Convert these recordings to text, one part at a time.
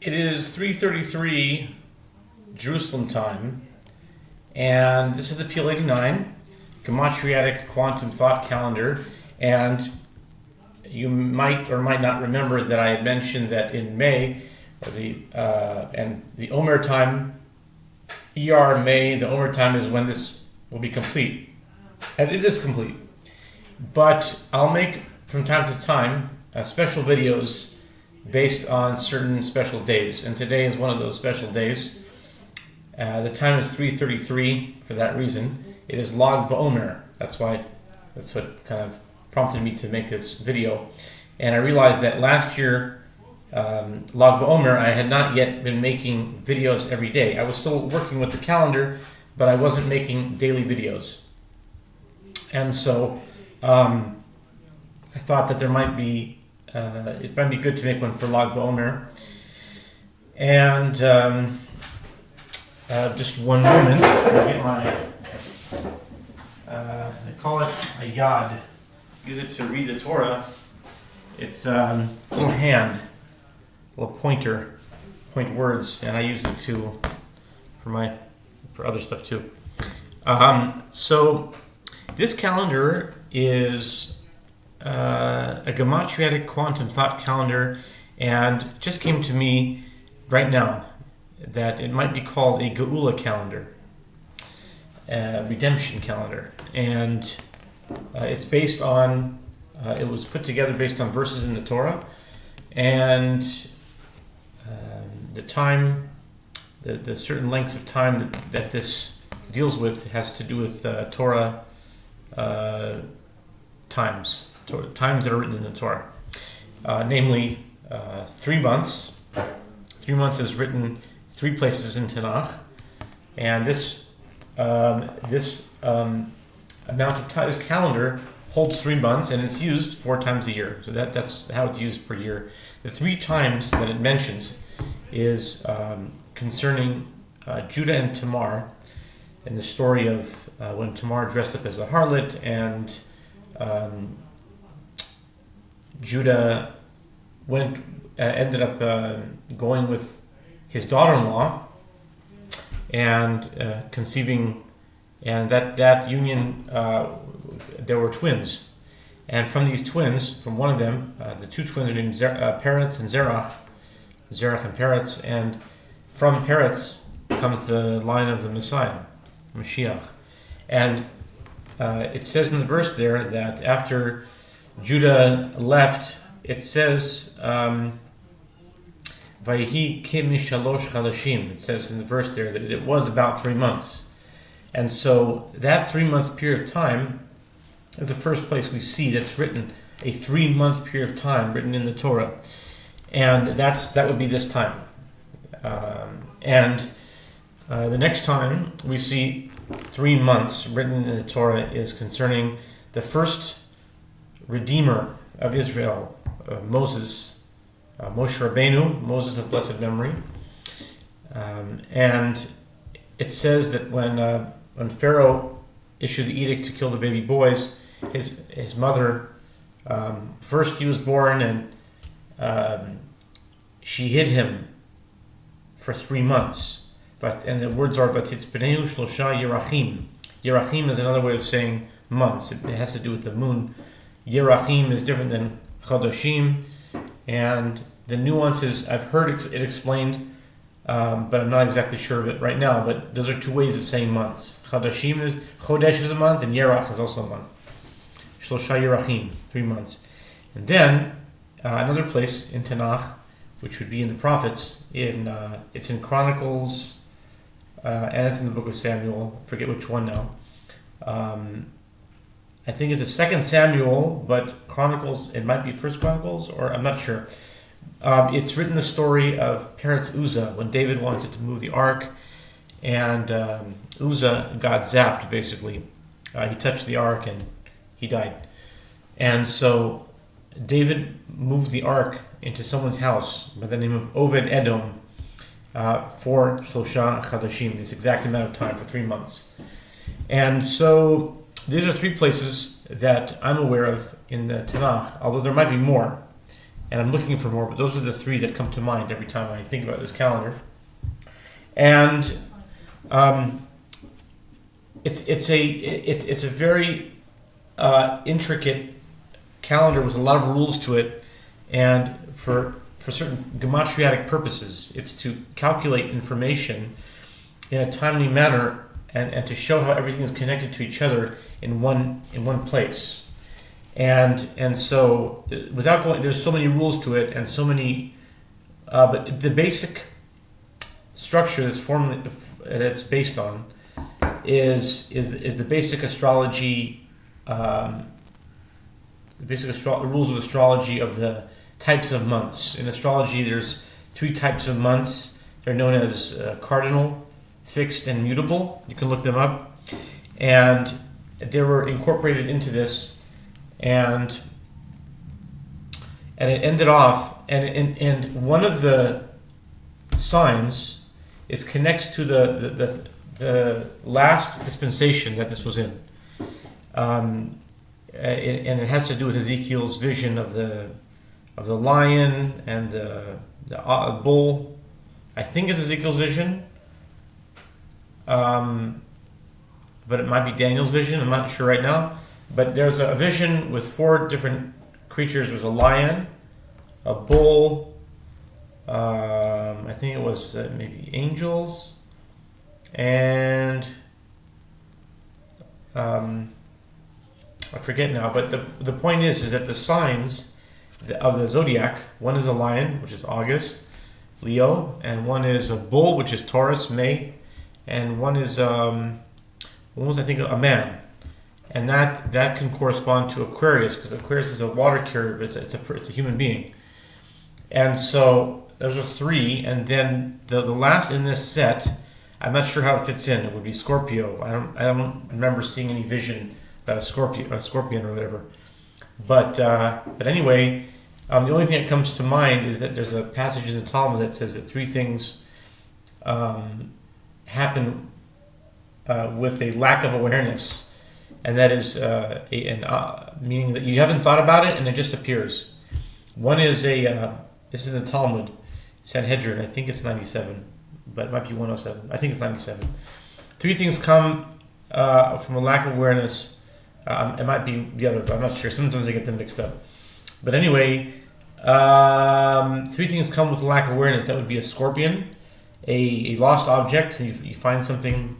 It is 3:33 Jerusalem time, and this is the PL-89 Gematriatic Quantum Thought Calendar. And you might or might not remember that I had mentioned that in May, or the Omer time, May, the Omer time is when this will be complete, and it is complete. But I'll make from time to time special videos based on certain special days, and today is one of those special days. The time is 3:33 for that reason. It is Lag BaOmer. That's what kind of prompted me to make this video. And I realized that last year, Lag BaOmer, I had not yet been making videos every day. I was still working with the calendar, but I wasn't making daily videos. And so I thought that it might be good to make one for Lag BaOmer. And just one moment, I'll get they call it a yad. Use it to read the Torah. It's a little hand, a little pointer, point words, and I use it for other stuff too. So this calendar is a Gematriatic Quantum Thought Calendar, and it just came to me right now that it might be called a Geula calendar, a redemption calendar. And it's based on, it was put together based on verses in the Torah, and the time, the certain lengths of time that this deals with has to do with Torah times that are written in the Torah, namely 3 months. 3 months is written 3 places in Tanakh, and this amount of time, this calendar holds 3 months, and it's used 4 times a year. So that's how it's used per year. The 3 times that it mentions is concerning Judah and Tamar, and the story of when Tamar dressed up as a harlot, and Judah ended up going with his daughter-in-law and conceiving, and that union, there were twins, and from these twins, from one of them, the 2 twins are named Peretz and Zerach and Peretz, and from Peretz comes the line of the Messiah, Mashiach. And it says in the verse there that after Judah left, it says, Vayihi kim mishalosh chadashim. It says in the verse there that it was about 3 months. And so that 3-month period of time is the first place we see that's written, a 3-month period of time written in the Torah. And that would be this time. And the next time we see 3 months written in the Torah is concerning the first Redeemer of Israel, Moses Rabbeinu, Moses of blessed memory. And it says that when Pharaoh issued the edict to kill the baby boys, his mother, first he was born, and she hid him for 3 months. And the words are Vatitzpeneu Shlosha Yerachim. Yerachim is another way of saying months. It has to do with the moon. Yerachim is different than Chodoshim, and the nuances I've heard it explained, but I'm not exactly sure of it right now. But those are 2 ways of saying months. Chodesh is a month, and Yerach is also a month. Shlosha Yerachim, 3 months. And then another place in Tanakh, which would be in the prophets, it's in Chronicles, and it's in the book of Samuel. I forget which one now. I think it's a 2nd Samuel, but Chronicles, it might be 1st Chronicles, or I'm not sure. It's written the story of Peretz Uzzah, when David wanted to move the ark, and Uzzah got zapped, basically. He touched the ark and he died. And so David moved the ark into someone's house by the name of Oved Edom for Shlosha Chadashim, this exact amount of time, for 3 months. And so these are 3 places that I'm aware of in the Tanakh, although there might be more. and I'm looking for more, but those are the three that come to mind every time I think about this calendar. And it's a very intricate calendar with a lot of rules to it, and for certain gematriatic purposes. It's to calculate information in a timely manner and to show how everything is connected to each other in one place. And so without going, there's so many rules to it and so many, but the basic structure that it's based on is the basic astrology, rules of astrology of the types of months. In astrology, there's 3 types of months. They're known as cardinal, fixed, and mutable. You can look them up. And they were incorporated into this, and it ended off, and one of the signs connects to the last dispensation that this was in. And it has to do with Ezekiel's vision of the lion and the bull. I think it's Ezekiel's vision, but it might be Daniel's vision. I'm not sure right now. But there's a vision with 4 different creatures. There's a lion, a bull, I think it was maybe angels, and I forget now. But the point is that the signs of the zodiac, one is a lion, which is August, Leo, and one is a bull, which is Taurus, May, and one is one was, I think, a man. And that can correspond to Aquarius, because Aquarius is a water carrier, but it's a human being. And so those are 3, and then the last in this set, I'm not sure how it fits in. It would be Scorpio. I don't remember seeing any vision about a scorpion or whatever. But anyway, the only thing that comes to mind is that there's a passage in the Talmud that says that 3 things happen with a lack of awareness. And that is meaning that you haven't thought about it and it just appears. One is this is in the Talmud, Sanhedrin, I think it's 97, but it might be 107. I think it's 97. 3 things come from a lack of awareness. It might be the other, but I'm not sure. Sometimes I get them mixed up. But anyway, 3 things come with a lack of awareness. That would be a scorpion, a lost object, and you find something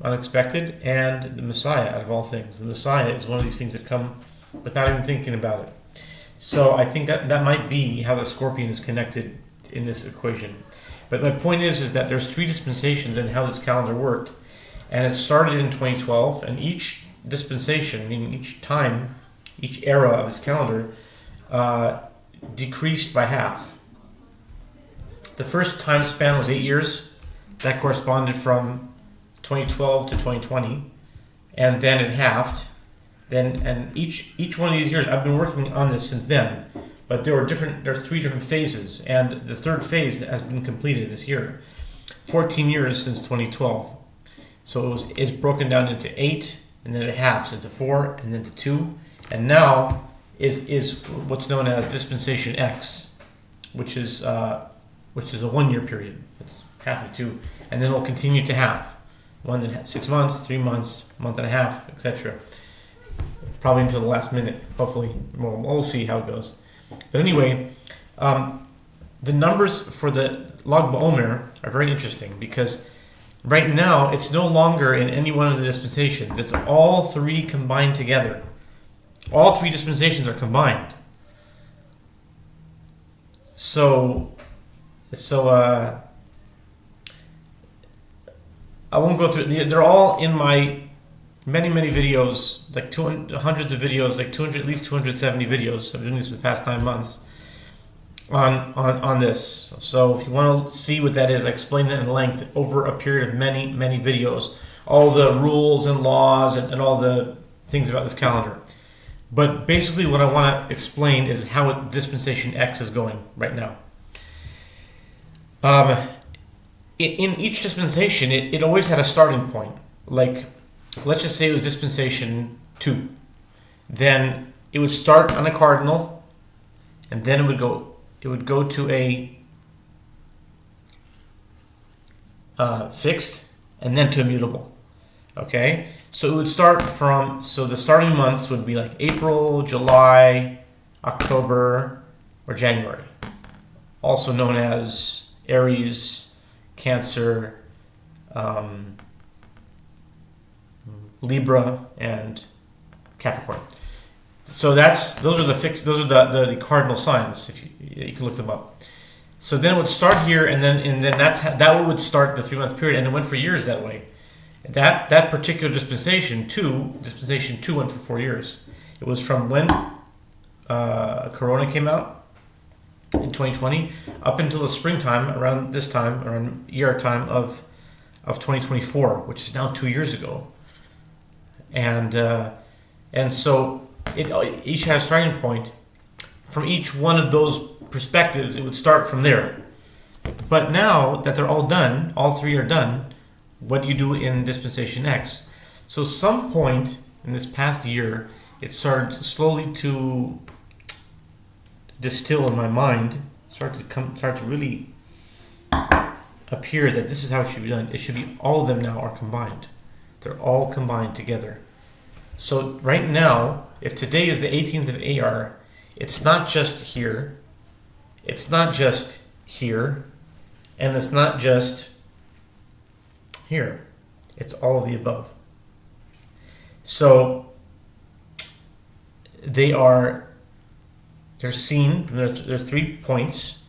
unexpected, and the Messiah, out of all things. The Messiah is one of these things that come without even thinking about it. So I think that might be how the scorpion is connected in this equation. But my point is that there's 3 dispensations in how this calendar worked, and it started in 2012, and each dispensation, meaning each time, each era of this calendar, decreased by half. The first time span was 8 years. That corresponded from 2012 to 2020, and then it halved. And each one of these years, I've been working on this since then, but there's 3 different phases, and the 3rd phase has been completed this year. 14 years since 2012. So it's broken down into 8, and then it halves into 4, and then to 2, and now is what's known as Dispensation X, which is a 1-year period. It's half of 2, and then it'll continue to halve. 6 months, 3 months, month and a half, etc. Probably until the last minute, hopefully. We'll see how it goes. But anyway, the numbers for the Lag BaOmer are very interesting, because right now it's no longer in any one of the dispensations. It's all 3 combined together. All 3 dispensations are combined. So I won't go through it. They're all in my many videos, like hundreds of videos, like at least 270 videos. I've been doing this for the past 9 months on this. So if you want to see what that is, I explain that in length over a period of many videos. All the rules and laws and all the things about this calendar. But basically what I want to explain is how Dispensation X is going right now. In each dispensation, it always had a starting point. Like, let's just say it was Dispensation 2. Then it would start on a cardinal, and then it would go to a fixed, and then to immutable. Okay, so it would start from, so the starting months would be like April, July, October, or January, also known as Aries, Cancer, Libra, and Capricorn. So those are the cardinal signs. If you can look them up. So then it would start here, and then that would start the 3-month period, and it went for years that way. That particular dispensation two went for 4 years. It was from when Corona came out in 2020 up until the springtime, around ER time of 2024, which is now 2 years ago. And so it each has a starting point. From each one of those perspectives, it would start from there. But now that they're all done, all three are done, what do you do in Dispensation X? So some point in this past year, it started slowly to distill in my mind, start to really appear that this is how it should be done. It should be all of them now are combined. They're all combined together. So right now, if today is the 18th of AR, it's not just here, it's not just here, and it's not just here. It's all of the above. So they're seen from their 3 points,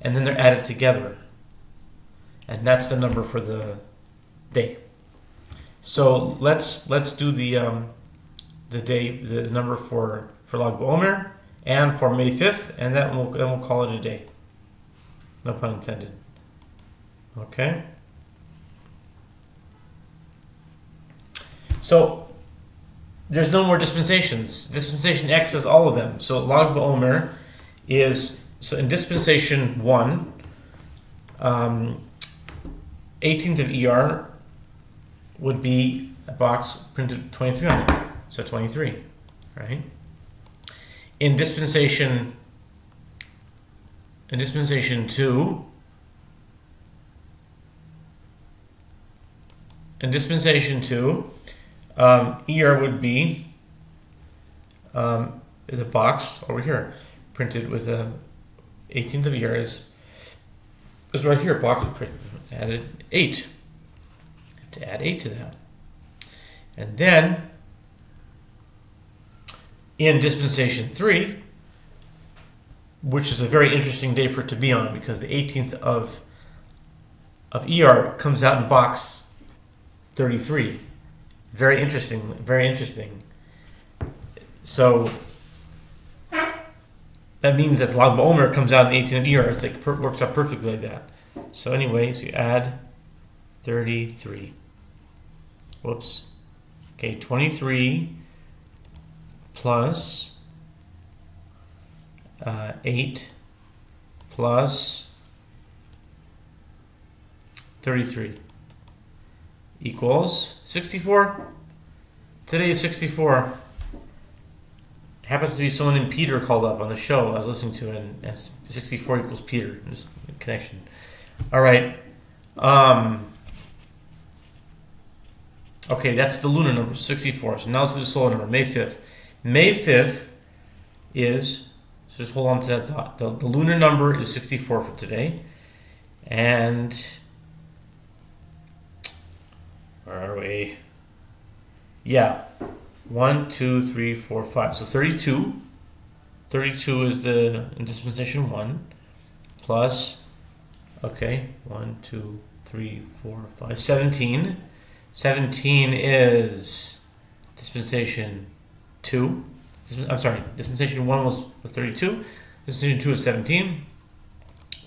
and then they're added together, and that's the number for the day. So let's do the day, the number for Lag BaOmer and for May 5th, and then we'll call it a day. No pun intended. Okay. So there's no more dispensations. Dispensation X is all of them. So Lag BaOmer is, so in Dispensation 1, 18th of ER would be a box printed 23 on it. So 23, right? In Dispensation 2, ER would be the box over here, printed with a 18th of ER is right here. Box added 8. Have to add 8 to that, and then in Dispensation 3, which is a very interesting day for it to be on, because the 18th of ER comes out in box 33. Very interesting, very interesting. So that means that Lag BaOmer comes out in the 18th of ER. It's like works out perfectly like that. So anyways, you add 33. Whoops. Okay, 23 plus 8 plus 33 equals 64. Today is 64. Happens to be someone named Peter called up on the show I was listening to, and that's 64 equals Peter. There's a connection. All right. Okay, that's the lunar number, 64. So now let's do the solar number, May 5th. May 5th is, so just hold on to that thought. The lunar number is 64 for today. And where are we? Yeah. 1, 2, 3, 4, 5. So 32. 32 is the in Dispensation 1. Plus, okay, 1, 2, 3, 4, 5. 17. 17 is Dispensation 2. I'm sorry, Dispensation 1 was 32. Dispensation 2 is 17.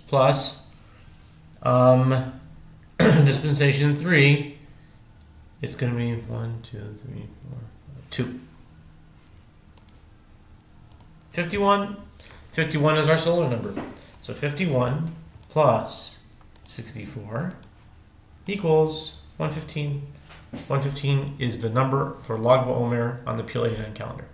Plus, Dispensation 3, it's going to be 1, 2, 3, 4, 2. 51. 51 is our solar number. So 51 plus 64 equals 115. 115 is the number for Lag BaOmer on the PL-89 calendar.